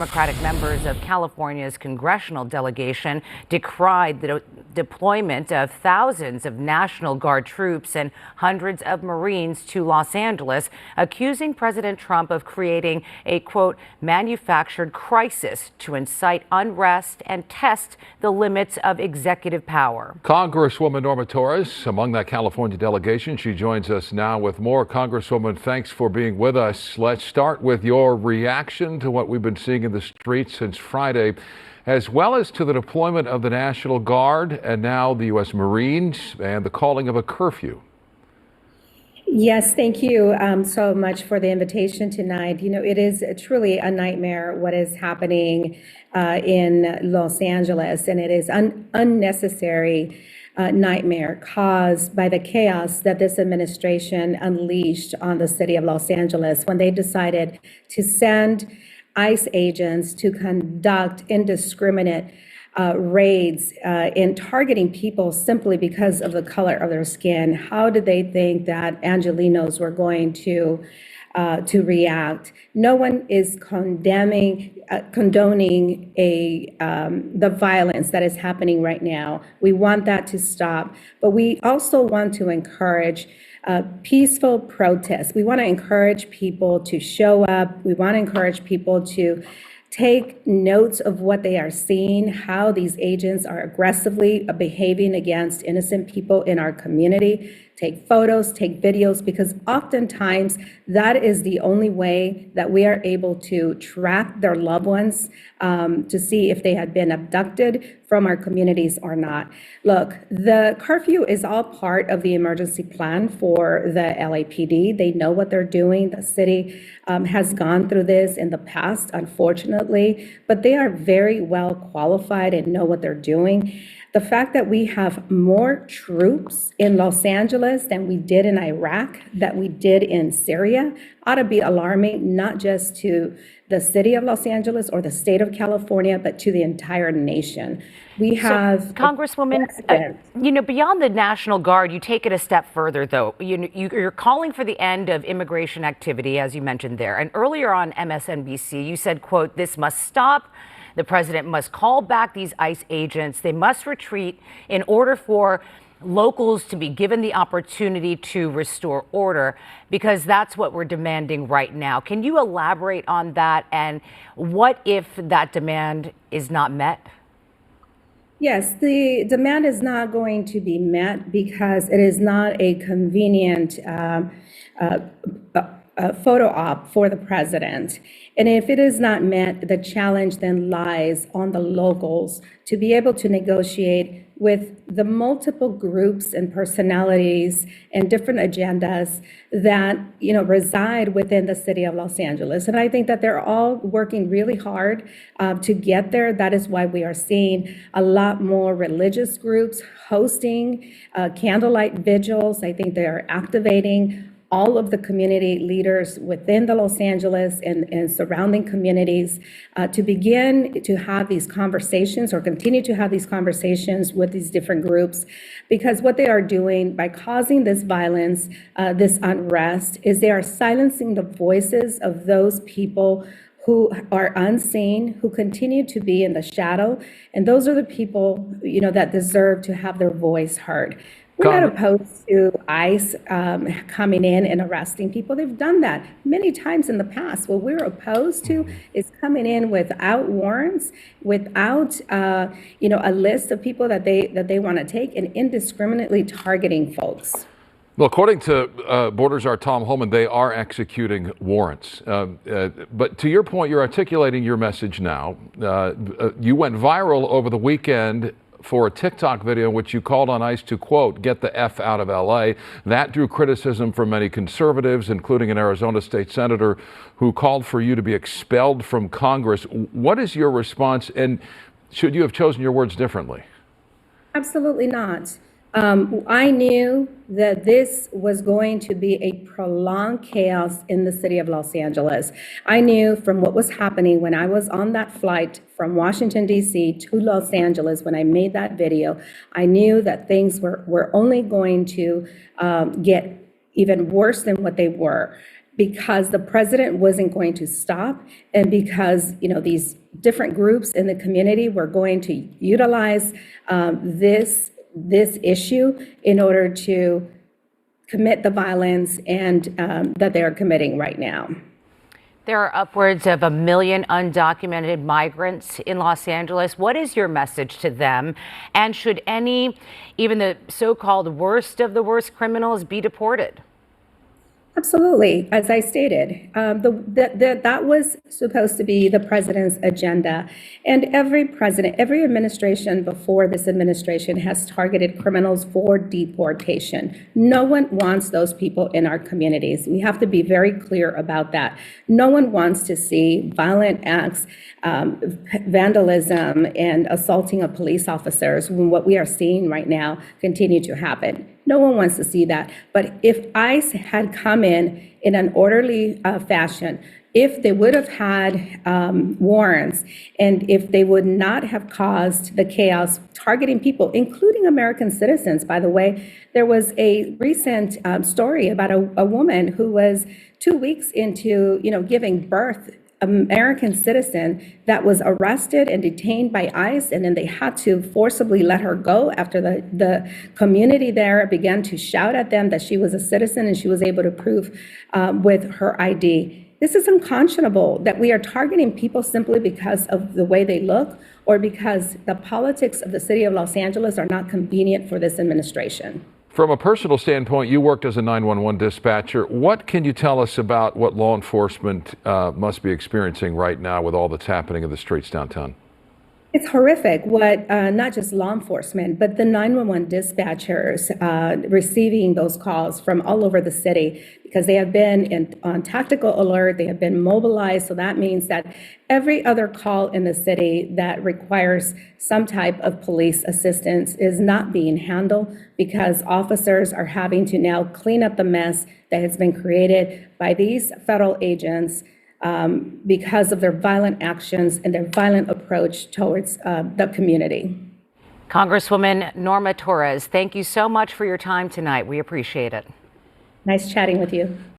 Democratic members of California's congressional delegation decried the deployment of thousands of National Guard troops and hundreds of Marines to Los Angeles, accusing President Trump of creating a, quote, manufactured crisis to incite unrest and test the limits of executive power. Congresswoman Norma Torres among that California delegation. She joins us now with more. Congresswoman, thanks for being with us. Let's start with your reaction to what we've been seeing in the streets since Friday, as well as to the deployment of the National Guard and now the U.S. Marines and the calling of a curfew. Yes, thank you so much for the invitation tonight. You know, it is truly a nightmare what is happening in Los Angeles, and it is unnecessary nightmare caused by the chaos that this administration unleashed on the city of Los Angeles when they decided to send ICE agents to conduct indiscriminate raids in targeting people simply because of the color of their skin. How did they think that Angelenos were going to react? No one is condoning the violence that is happening right now. We want that to stop, but we also want to encourage peaceful protest. We want to encourage people to show up. We want to encourage people to take notes of what they are seeing, how these agents are aggressively behaving against innocent people in our community. Take photos, take videos, because oftentimes that is the only way that we are able to track their loved ones to see if they had been abducted from our communities or not. Look, the curfew is all part of the emergency plan for the LAPD. They know what they're doing. The city has gone through this in the past, unfortunately, but they are very well qualified and know what they're doing. The fact that we have more troops in Los Angeles than we did in Iraq, that we did in Syria, ought to be alarming, not just to the city of Los Angeles or the state of California, but to the entire nation. We have... So, Congresswoman, beyond the National Guard, you take it a step further, though. You're calling for the end of immigration activity, as you mentioned there. And earlier on MSNBC, you said, quote, "This must stop. The president must call back these ICE agents. They must retreat in order for locals to be given the opportunity to restore order," because that's what we're demanding right now. Can you elaborate on that? And what if that demand is not met? Yes, the demand is not going to be met because it is not a convenient photo op for the president. And if it is not met, the challenge then lies on the locals to be able to negotiate with the multiple groups and personalities and different agendas that, reside within the city of Los Angeles. And I think that they're all working really hard to get there. That is why we are seeing a lot more religious groups hosting candlelight vigils. I think they are activating all of the community leaders within the Los Angeles and surrounding communities to begin to have these conversations or continue to have these conversations with these different groups, because what they are doing by causing this violence, this unrest, is they are silencing the voices of those people who are unseen, who continue to be in the shadow. And those are the people, that deserve to have their voice heard. We're not opposed to ICE coming in and arresting people. They've done that many times in the past. What we're opposed to is coming in without warrants, without a list of people that they want to take, and indiscriminately targeting folks. Well, according to Border Czar Tom Homan, they are executing warrants. But to your point, you're articulating your message now. You went viral over the weekend for a TikTok video in which you called on ICE to, quote, "get the F out of LA." That drew criticism from many conservatives, including an Arizona state senator who called for you to be expelled from Congress. What is your response, and should you have chosen your words differently? Absolutely not. I knew that this was going to be a prolonged chaos in the city of Los Angeles. I knew from what was happening when I was on that flight from Washington, D.C. to Los Angeles, when I made that video, I knew that things were only going to get even worse than what they were. because the president wasn't going to stop, and because, these different groups in the community were going to utilize this issue in order to commit the violence and that they are committing right now. There are upwards of 1 million undocumented migrants in Los Angeles. What is your message to them? And should any, even the so-called worst of the worst criminals, be deported? Absolutely. As I stated, that was supposed to be the president's agenda. And every president, every administration before this administration has targeted criminals for deportation. No one wants those people in our communities. We have to be very clear about that. No one wants to see violent acts, vandalism, and assaulting of police officers when what we are seeing right now continue to happen. No one wants to see that. But if ICE had come in an orderly fashion, if they would have had warrants, and if they would not have caused the chaos targeting people, including American citizens, by the way, there was a recent story about a woman who was 2 weeks into, giving birth, American citizen that was arrested and detained by ICE, and then they had to forcibly let her go after the community there began to shout at them that she was a citizen and she was able to prove with her ID. This is unconscionable that we are targeting people simply because of the way they look or because the politics of the city of Los Angeles are not convenient for this administration. From a personal standpoint, you worked as a 911 dispatcher. What can you tell us about what law enforcement must be experiencing right now with all that's happening in the streets downtown? It's horrific what not just law enforcement, but the 911 dispatchers receiving those calls from all over the city, because they have been on tactical alert, they have been mobilized. So that means that every other call in the city that requires some type of police assistance is not being handled because officers are having to now clean up the mess that has been created by these federal agents because of their violent actions and their violent approach towards the community. Congresswoman Norma Torres, thank you so much for your time tonight. We appreciate it. Nice chatting with you.